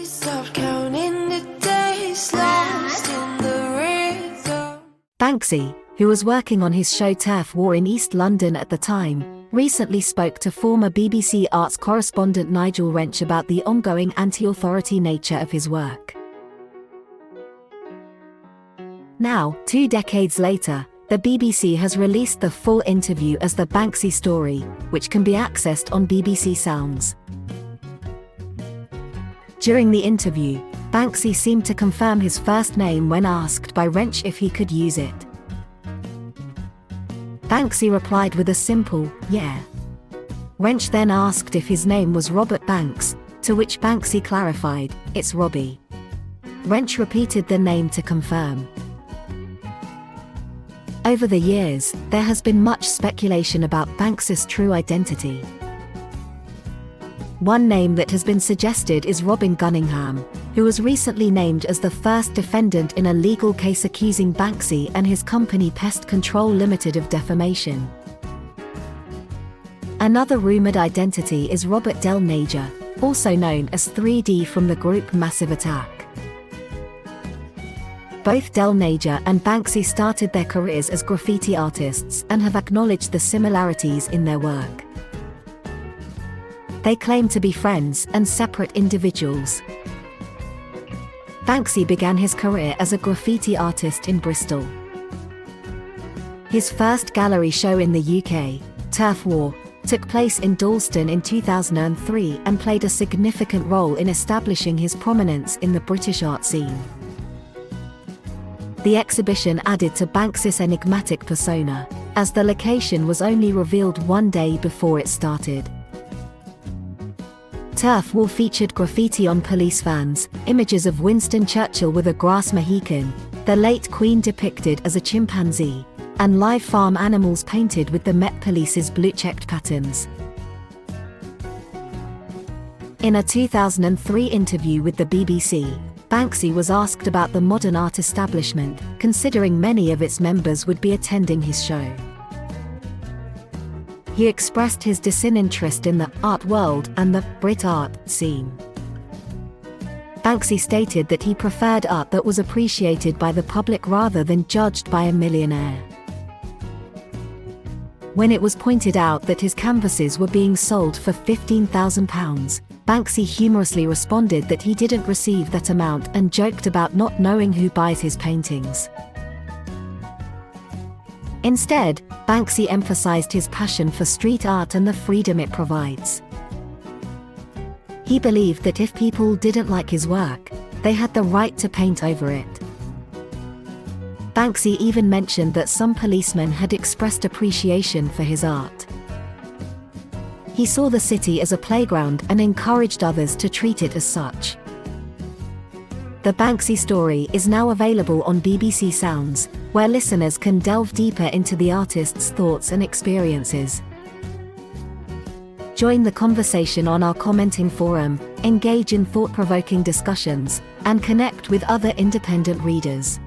Stop counting the days lost in the rhythm. Banksy, who was working on his show Turf War in East London at the time, recently spoke to former BBC arts correspondent Nigel Wrench about the ongoing anti-authority nature of his work. Now, 2 decades later, the BBC has released the full interview as the Banksy Story, which can be accessed on BBC Sounds. During the interview, Banksy seemed to confirm his first name when asked by Wrench if he could use it. Banksy replied with a simple, "Yeah." Wrench then asked if his name was Robert Banks, to which Banksy clarified, "It's Robbie." Wrench repeated the name to confirm. Over the years, there has been much speculation about Banksy's true identity. One name that has been suggested is Robin Gunningham, who was recently named as the first defendant in a legal case accusing Banksy and his company Pest Control Limited of defamation. Another rumoured identity is Robert Del Naja, also known as 3D from the group Massive Attack. Both Del Naja and Banksy started their careers as graffiti artists and have acknowledged the similarities in their work. They claim to be friends and separate individuals. Banksy began his career as a graffiti artist in Bristol. His first gallery show in the UK, Turf War, took place in Dalston in 2003 and played a significant role in establishing his prominence in the British art scene. The exhibition added to Banksy's enigmatic persona, as the location was only revealed 1 day before it started. Turf War featured graffiti on police vans, images of Winston Churchill with a grass Mohican, the late Queen depicted as a chimpanzee, and live farm animals painted with the Met Police's blue-checked patterns. In a 2003 interview with the BBC, Banksy was asked about the modern art establishment, considering many of its members would be attending his show. He expressed his disinterest in the art world and the Brit art scene. Banksy stated that he preferred art that was appreciated by the public rather than judged by a millionaire. When it was pointed out that his canvases were being sold for £15,000, Banksy humorously responded that he didn't receive that amount and joked about not knowing who buys his paintings. Instead, Banksy emphasized his passion for street art and the freedom it provides. He believed that if people didn't like his work, they had the right to paint over it. Banksy even mentioned that some policemen had expressed appreciation for his art. He saw the city as a playground and encouraged others to treat it as such. The Banksy Story is now available on BBC Sounds, where listeners can delve deeper into the artist's thoughts and experiences. Join the conversation on our commenting forum, engage in thought-provoking discussions, and connect with other independent readers.